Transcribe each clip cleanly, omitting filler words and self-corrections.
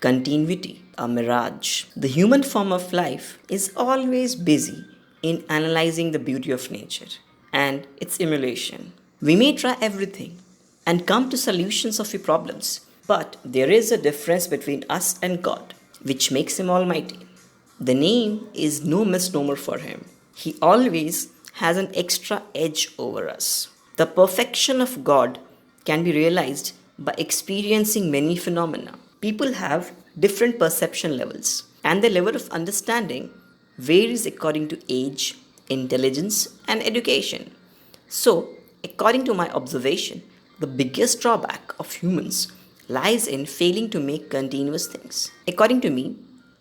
continuity, a mirage. The human form of life is always busy in analyzing the beauty of nature and its emulation. We may try everything and come to solutions of your problems, but there is a difference between us and God, which makes him almighty. The name is no misnomer for him. He always has an extra edge over us. The perfection of God can be realized by experiencing many phenomena. People have different perception levels, and their level of understanding varies according to age, intelligence, and education. So, according to my observation, the biggest drawback of humans lies in failing to make continuous things. According to me,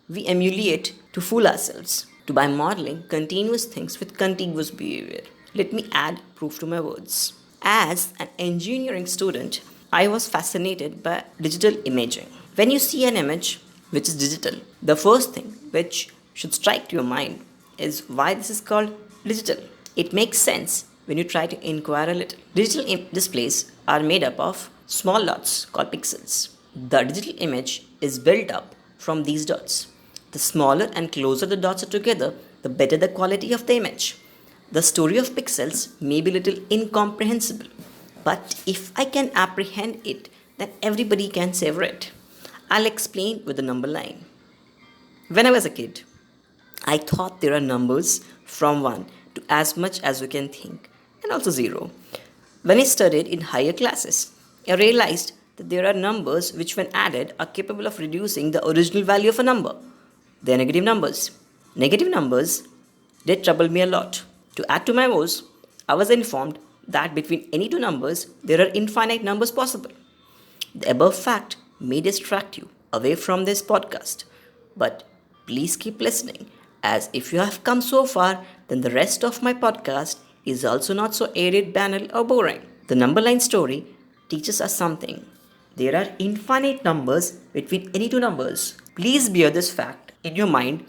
we emulate to fool ourselves to by modeling continuous things with contiguous behavior. Let me add proof to my words. As an engineering student, I was fascinated by digital imaging. When you see an image which is digital, the first thing which should strike to your mind is why this is called digital. It makes sense when you try to inquire a little. Digital displays are made up of small dots called pixels. The digital image is built up from these dots. The smaller and closer the dots are together, the better the quality of the image. The story of pixels may be a little incomprehensible, but if I can apprehend it, then everybody can savor it. I'll explain with the number line. When I was a kid, I thought there are numbers from 1 to as much as we can think, and also 0. When I studied in higher classes, I realized that there are numbers which, when added, are capable of reducing the original value of a number. They are negative numbers. Negative numbers did trouble me a lot. To add to my woes, I was informed that between any two numbers, there are infinite numbers possible. The above fact may distract you away from this podcast, but please keep listening, as if you have come so far, then the rest of my podcast is also not so arid, banal, or boring. The number line story teaches us something. There are infinite numbers between any two numbers. Please bear this fact in your mind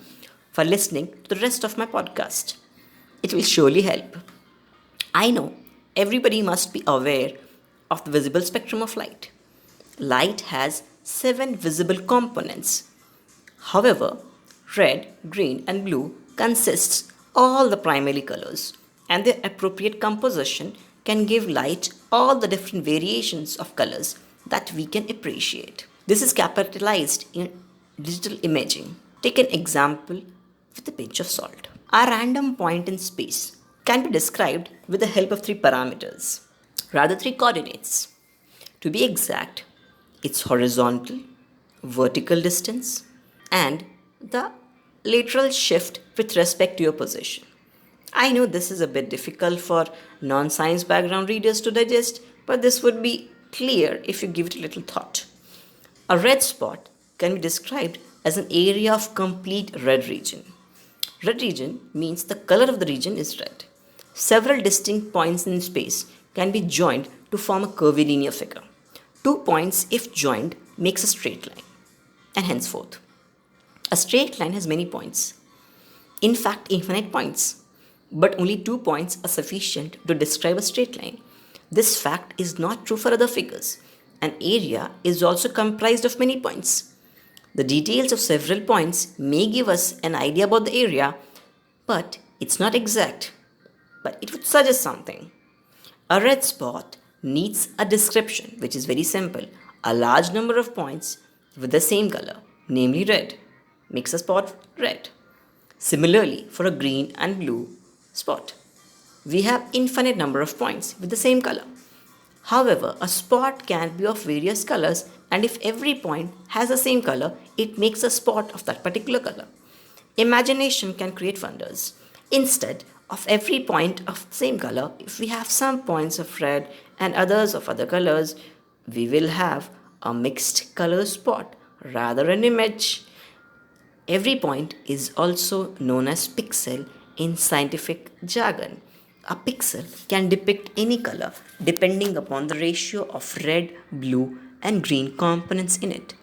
for listening to the rest of my podcast. It will surely help. I know everybody must be aware of the visible spectrum of light. Light has 7 visible components. However, red, green, and blue consists all the primary colors, and their appropriate composition can give light all the different variations of colors that we can appreciate. This is capitalized in digital imaging. Take an example with a pinch of salt. A random point in space can be described with the help of 3 parameters, rather 3 coordinates. To be exact, its horizontal, vertical distance, and the lateral shift with respect to your position. I know this is a bit difficult for non science background readers to digest, but this would be clear if you give it a little thought. A red spot can be described as an area of complete red region. Red region means the color of the region is red. Several distinct points in space can be joined to form a curvilinear figure. 2 points, if joined, makes a straight line, and henceforth. A straight line has many points. In fact, infinite points. But only 2 points are sufficient to describe a straight line. This fact is not true for other figures. An area is also comprised of many points. The details of several points may give us an idea about the area, but it's not exact. But it would suggest something. A red spot needs a description, which is very simple. A large number of points with the same color, namely red, makes a spot red. Similarly, for a green and blue spot, we have infinite number of points with the same color. However, a spot can be of various colors, and if every point has the same color, it makes a spot of that particular color. Imagination can create wonders. Instead of every point of the same color, if we have some points of red and others of other colors, we will have a mixed color spot, rather an image. Every point is also known as pixel in scientific jargon. A pixel can depict any color depending upon the ratio of red, blue, and green components in it.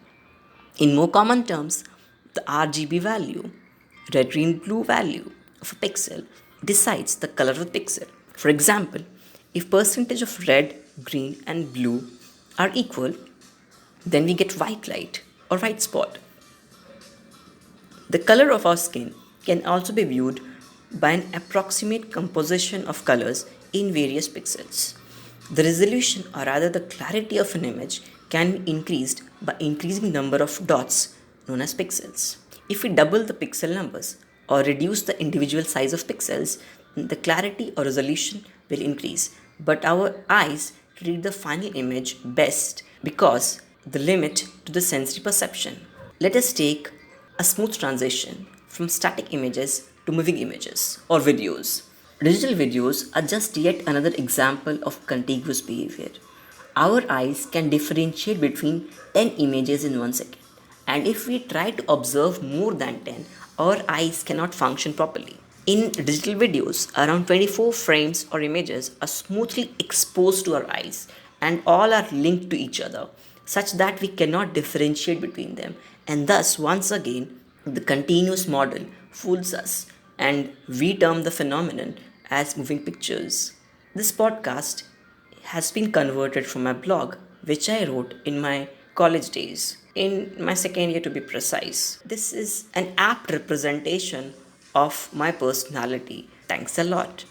In more common terms, the RGB value, red, green, blue value of a pixel decides the color of the pixel. For example, if percentage of red, green, and blue are equal, then we get white light. or white spot. The color of our skin can also be viewed by an approximate composition of colors in various pixels. The resolution, or rather the clarity of an image, can be increased by increasing number of dots known as pixels. If we double the pixel numbers or reduce the individual size of pixels, the clarity or resolution will increase. But our eyes read the final image best because the limit to the sensory perception. Let us take a smooth transition from static images to moving images or videos. Digital videos are just yet another example of contiguous behavior. Our eyes can differentiate between 10 images in 1 second, and if we try to observe more than 10, our eyes cannot function properly. In digital videos, around 24 frames or images are smoothly exposed to our eyes and all are linked to each other, such that we cannot differentiate between them, and thus, once again, the continuous model fools us, and we term the phenomenon as moving pictures. This podcast has been converted from my blog, which I wrote in my college days, in my second year to be precise. This is an apt representation of my personality. Thanks a lot.